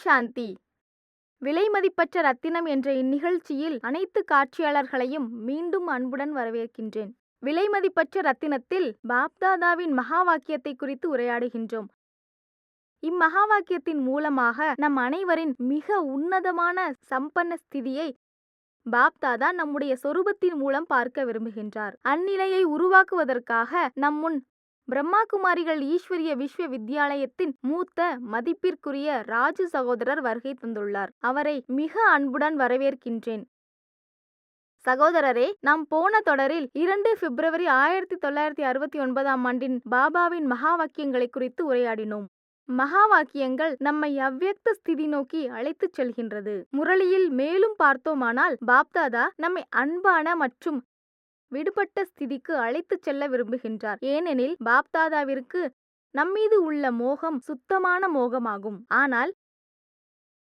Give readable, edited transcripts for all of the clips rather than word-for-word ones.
சாந்தி. விலைமதிப்பற்ற ரத்தினம் என்ற இந்நிகழ்ச்சியில் அனைத்து காட்சியாளர்களையும் மீண்டும் அன்புடன் வரவேற்கின்றேன். விலைமதிப்பற்ற ரத்தினத்தில் பாப்தாதாவின் மகா வாக்கியத்தை குறித்து உரையாடுகின்றோம். இம்மகா வாக்கியத்தின் மூலமாக நம் அனைவரின் மிக உன்னதமான சம்பன்ன ஸ்திதியை பாப்தாதா நம்முடைய சொரூபத்தின் மூலம் பார்க்க விரும்புகின்றார். அந்நிலையை உருவாக்குவதற்காக நம் முன் பிரம்மா குமாரிகள் ஈஸ்வரிய விஸ்வ வித்யாலயத்தின் மூத்த மதிப்பிற்குரிய ராஜு சகோதரர் வருகை தந்துள்ளார். அவரை மிக அன்புடன் வரவேற்கின்றேன். சகோதரரே, நாம் போன தொடரில் 2 பிப்ரவரி 1969 பாபாவின் மகா வாக்கியங்களை குறித்து உரையாடினோம். மகா வாக்கியங்கள் நம்மை அவ்வியக்த ஸ்திதி நோக்கி அழைத்துச் செல்கின்றது. முரளியில் மேலும் பார்த்தோமானால் பாப்தாதா நம்மை அன்பான மற்றும் விடுபட்ட ஸ்திதிக்கு அழைத்துச் செல்ல விரும்புகின்றார். ஏனெனில் பாப்தாதாவிற்கு நம்மீது உள்ள மோகம் சுத்தமான மோகமாகும். ஆனால்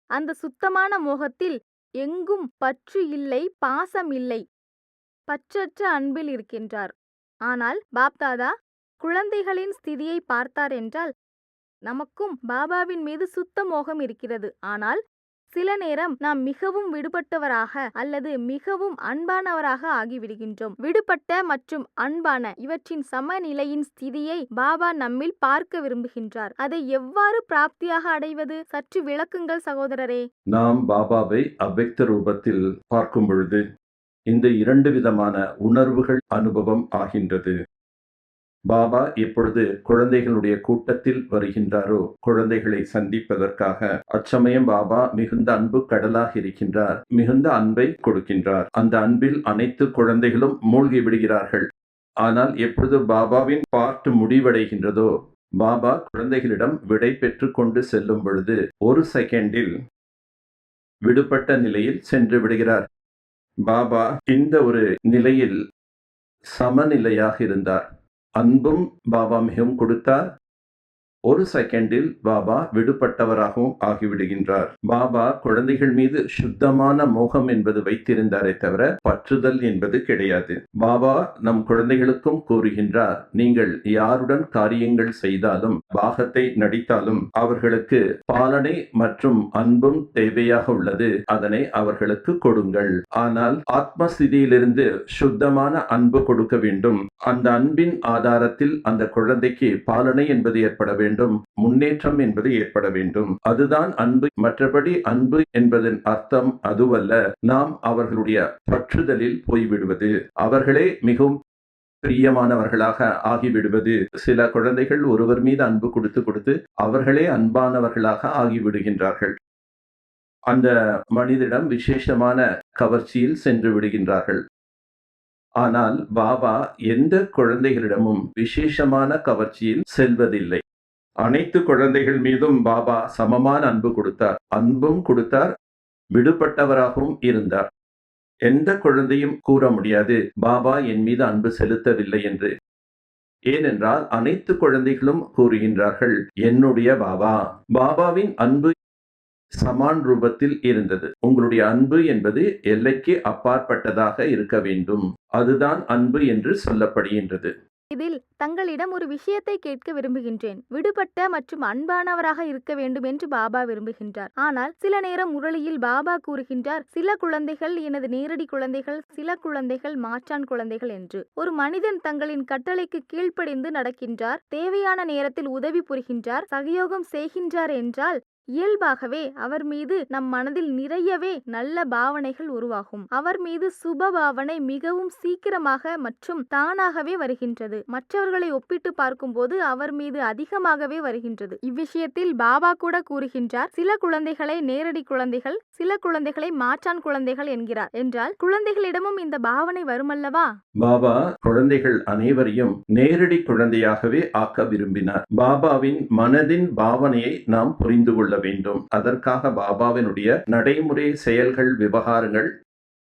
அந்த சுத்தமான மோகத்தில் எங்கும் பற்று இல்லை, பாசம் இல்லை, பற்றற்ற அன்பில் இருக்கின்றார். ஆனால் பாப்தாதா குழந்தைகளின் ஸ்திதியை பார்த்தார் என்றால் நமக்கும் பாபாவின் மீது சுத்த மோகம் இருக்கிறது. ஆனால் சில நேரம் நாம் மிகவும் விடுபட்டவராக அல்லது மிகவும் அன்பானவராக ஆகிவிடுகின்றோம். விடுபட்ட மற்றும் அன்பான இவற்றின் சமநிலையின் ஸ்திதியை பாபா நம்மில் பார்க்க விரும்புகின்றார். அதை எவ்வாறு பிராப்தியாக அடைவது? சற்று விளக்குங்கள் சகோதரரே. நாம் பாபாவை அவ்வக்த ரூபத்தில் பார்க்கும் பொழுது இந்த 2 விதமான உணர்வுகள் அனுபவம் ஆகின்றது. பாபா எப்பொழுது குழந்தைகளுடைய கூட்டத்தில் வருகின்றாரோ, குழந்தைகளை சந்திப்பதற்காக, அச்சமயம் பாபா மிகுந்த அன்பு கடலாக இருக்கின்றார். மிகுந்த அன்பை கொடுக்கின்றார். அந்த அன்பில் அனைத்து குழந்தைகளும் மூழ்கி விடுகிறார்கள். ஆனால் எப்பொழுது பாபாவின் பார்ட் முடிவடைகின்றதோ, பாபா குழந்தைகளிடம் விடை பெற்று கொண்டு செல்லும் பொழுது 1 செகண்டில் விடுபட்ட நிலையில் சென்று விடுகிறார். பாபா இந்த ஒரு நிலையில் சமநிலையாக இருந்தார். அன்பும் பாபா மிகவும் கொடுத்தார். 1 செகண்டில் பாபா விடுபட்டவராகவும் ஆகிவிடுகின்றார். பாபா குழந்தைகள் மீது சுத்தமான மோகம் என்பது வைத்திருந்தாரே தவிர பற்றுதல் என்பது கிடையாது. பாபா நம் குழந்தைகளுக்கும் கூறுகின்றார், நீங்கள் யாருடன் காரியங்கள் செய்தாலும், பாகத்தை நடித்தாலும் அவர்களுக்கு பாலனை மற்றும் அன்பும் தேவையாக உள்ளது. அதனை அவர்களுக்கு கொடுங்கள். ஆனால் ஆத்மஸ்திதியிலிருந்து சுத்தமான அன்பு கொடுக்க வேண்டும். அந்த அன்பின் ஆதாரத்தில் அந்த குழந்தைக்கு பாலனை என்பது ஏற்பட வேண்டும், முன்னேற்றம் என்பது ஏற்பட வேண்டும். அதுதான் அன்பு. மற்றபடி அன்பு என்பதன் அர்த்தம் அதுவல்ல நாம் அவர்களுடைய பற்றுதலில் போய்விடுவது, அவர்களே மிகவும் பிரியமானவர்களாக ஆகிவிடுவது. சில குழந்தைகள் ஒருவர் மீது அன்பு கொடுத்து அவர்களே அன்பானவர்களாக ஆகிவிடுகின்றார்கள். அந்த மனிதனிடம் விசேஷமான கவர்ச்சியில் சென்று விடுகின்றார்கள். ஆனால் பாபா எந்த குழந்தைகளிடமும் விசேஷமான கவர்ச்சியில் செல்வதில்லை. அனைத்து குழந்தைகள் மீதும் பாபா சமமான அன்பு கொடுத்தார். அன்பும் கொடுத்தார், விடுபட்டவராகவும் இருந்தார். எந்த குழந்தையும் கூற முடியாது பாபா என் மீது அன்பு செலுத்தவில்லை என்று. ஏனென்றால் அனைத்து குழந்தைகளும் கூறுகின்றார்கள், என்னுடைய பாபா. பாபாவின் அன்பு சமான் ரூபத்தில் இருந்தது. உங்களுடைய அன்பு என்பது எல்லைக்கு அப்பாற்பட்டதாக இருக்க வேண்டும். அதுதான் அன்பு என்று சொல்லப்படுகின்றது. இதில் தங்களிடம் ஒரு விஷயத்தை கேட்க விரும்புகின்றேன். விடுபட்ட மற்றும் அன்பானவராக இருக்க வேண்டும் என்று பாபா விரும்புகின்றார். ஆனால் சில நேரம் முரளியில் பாபா கூறுகின்றார், சில குழந்தைகள் எனது நேரடி குழந்தைகள், சில குழந்தைகள் மாற்றான் குழந்தைகள் என்று. ஒரு மனிதன் தங்களின் கட்டளைக்கு கீழ்ப்படிந்து நடக்கின்றார், தேவையான நேரத்தில் உதவி புரிகின்றார், சகயோகம் செய்கின்றார் என்றால் இயல்பாகவே அவர் மீது நம் மனதில் நிறையவே நல்ல பாவனைகள் உருவாகும். அவர் மீது சுப பாவனை மிகவும் சீக்கிரமாக மற்றும் தானாகவே வருகின்றது. மற்றவர்களை ஒப்பிட்டு பார்க்கும்போது அவர் மீது அதிகமாகவே வருகின்றது. இவ்விஷயத்தில் பாபா கூட கூறுகின்றார், சில குழந்தைகளை நேரடி குழந்தைகள், சில குழந்தைகளை மாற்றான் குழந்தைகள் என்கிறார். என்றால் குழந்தைகளிடமும் இந்த பாவனை வருமல்லவா? பாபா குழந்தைகள் அனைவரையும் நேரடி குழந்தையாகவே ஆக்க விரும்பினார். பாபாவின் மனதின் பாவனையை நாம் புரிந்து கொள்ள வேண்டும். அதற்காக பாபாவினுடைய நடைமுறை செயல்கள், விவகாரங்கள்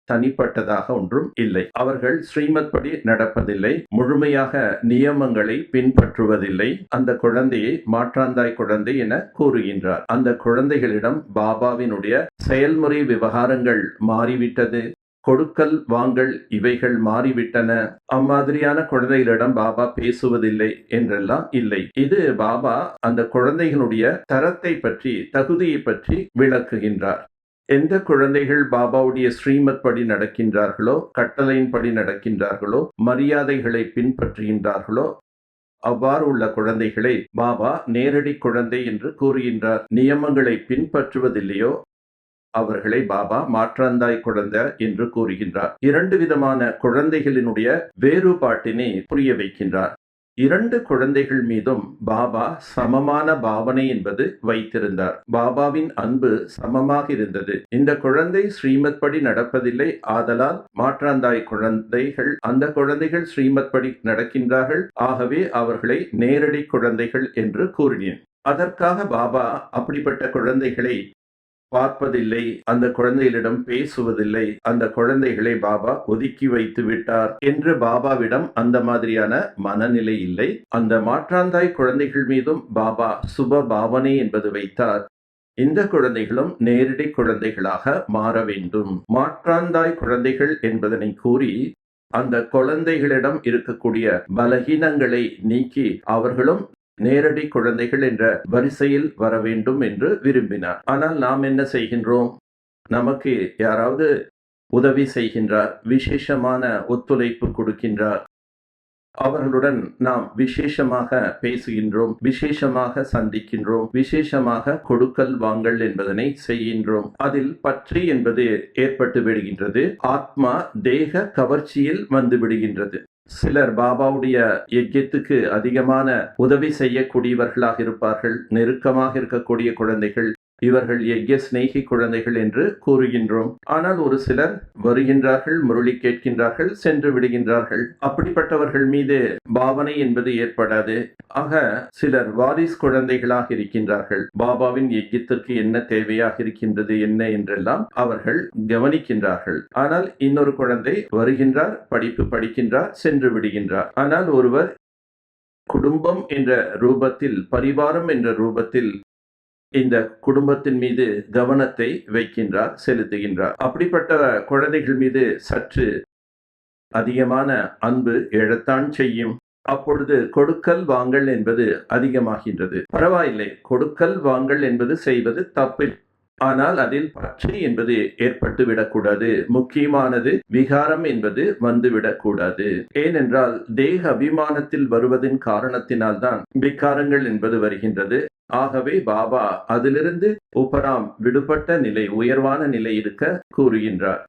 தனிப்பட்டதாக ஒன்றும் இல்லை. அவர்கள் ஸ்ரீமத் படி நடப்பதில்லை, முழுமையாக நியமங்களை பின்பற்றுவதில்லை. அந்த குழந்தையை மாற்றாந்தாய் குழந்தை என கூறுகின்றார். அந்த குழந்தைகளிடம் பாபாவினுடைய செயல்முறை விவகாரங்கள் மாறிவிட்டது. கொடுக்கல் வாங்கல் இவைகள் மாறிவிட்டன, அம்மாதிரியான குழந்தைகளிடம் பாபா பேசுவதில்லை என்றெல்லாம் இல்லை. இது பாபா அந்த குழந்தைகளுடைய தரத்தை பற்றி, தகுதியை பற்றி விளக்குகின்றார். எந்த குழந்தைகள் பாபாவுடைய ஸ்ரீமத் படி நடக்கின்றார்களோ, கட்டளையின்படி நடக்கின்றார்களோ, மரியாதைகளை பின்பற்றுகின்றார்களோ, அவ்வாறு உள்ள குழந்தைகளை பாபா நேரடி குழந்தை என்று கூறுகின்றார். நியமங்களை பின்பற்றுவதில்லையோ அவர்களை பாபா மாற்றாந்தாய் குழந்தை என்று கூறுகின்றார். 2 விதமான குழந்தைகளினுடைய வேறுபாட்டினை புரிய வைக்கின்றார். 2 குழந்தைகள் மீதும் பாபா சமமான பாவனை என்பது வைத்திருந்தார். பாபாவின் அன்பு சமமாக இருந்தது. இந்த குழந்தை ஸ்ரீமத் படி நடப்பதில்லை, ஆதலால் மாற்றாந்தாய் குழந்தைகள், அந்த குழந்தைகள் ஸ்ரீமத் படி நடக்கின்றார்கள், ஆகவே அவர்களை நேரடி குழந்தைகள் என்று கூறினேன். அதற்காக பாபா அப்படிப்பட்ட குழந்தைகளை பார்ப்பதில்லை, அந்த குழந்தைகளிடம் பேசுவதில்லை, அந்த குழந்தைகளை பாபா ஒதுக்கி வைத்து விட்டார் என்று பாபாவிடம் அந்த மாதிரியான மனநிலை இல்லை. அந்த மாற்றாந்தாய் குழந்தைகள் மீதும் பாபா சுப பாவனை என்பது வைத்தார். இந்த குழந்தைகளும் நேரடி குழந்தைகளாக மாற வேண்டும். மாற்றாந்தாய் குழந்தைகள் என்பதனை கூறி அந்த குழந்தைகளிடம் இருக்கக்கூடிய பலகீனங்களை நீக்கி அவர்களும் நேரடி குழந்தைகள் என்ற வரிசையில் வர வேண்டும் என்று விரும்பினார். ஆனால் நாம் என்ன செய்கின்றோம்? நமக்கு யாராவது உதவி செய்கின்றார், விசேஷமான ஒத்துழைப்பு கொடுக்கின்றார், அவர்களுடன் நாம் விசேஷமாக பேசுகின்றோம், விசேஷமாக சந்திக்கின்றோம், விசேஷமாக கொடுக்கல் வாங்கல் என்பதனை செய்கின்றோம். அதில் பற்றி என்பது ஏற்பட்டு விடுகின்றது. ஆத்மா தேக கவர்ச்சியில் வந்து விடுகின்றது. சிலர் பாபாவுடைய யஜ்யத்துக்கு அதிகமான உதவி செய்யக்கூடியவர்களாக இருப்பார்கள், நெருக்கமாக இருக்கக்கூடிய குழந்தைகள், இவர்கள் யஜ்ய சிநேகி குழந்தைகள் என்று கூறுகின்றோம். ஆனால் ஒரு சிலர் வருகின்றார்கள், முரளி கேட்கின்றார்கள், சென்று விடுகின்றார்கள். அப்படிப்பட்டவர்கள் மீது பாவனை என்பது ஏற்படாது. ஆக சிலர் வாரிஸ் குழந்தைகளாக இருக்கின்றார்கள். பாபாவின் யஜ்யத்திற்கு என்ன தேவையாக இருக்கின்றது, என்ன என்றெல்லாம் அவர்கள் கவனிக்கின்றார்கள். ஆனால் இன்னொரு குழந்தை வருகின்றார், படிப்பு படிக்கின்றார், சென்று விடுகின்றார். ஆனால் ஒருவர் குடும்பம் என்ற ரூபத்தில், பரிவாரம் என்ற ரூபத்தில் இந்த குடும்பத்தின் மீது கவனத்தை வைக்கின்றார், செலுத்துகின்றார். அப்படிப்பட்ட குழந்தைகள் மீது சற்று அதிகமான அன்பு எழத்தான் செய்யும். அப்பொழுது கொடுக்கல் வாங்கல் என்பது அதிகமாகின்றது. பரவாயில்லை, கொடுக்கல் வாங்கல் என்பது செய்வது தப்பில்லை, ஆனால் அதில் பற்று என்பது ஏற்பட்டு விடக்கூடாது. முக்கியமானது விகாரம் என்பது வந்துவிடக்கூடாது. ஏனென்றால் தேக அபிமானத்தில் வருவதின் காரணத்தினால்தான் விகாரங்கள் என்பது வருகின்றது. ஆகவே பாபா அதிலிருந்து உபராம் விடுபட்ட நிலை, உயர்வான நிலை இருக்க கூறுகின்றார்.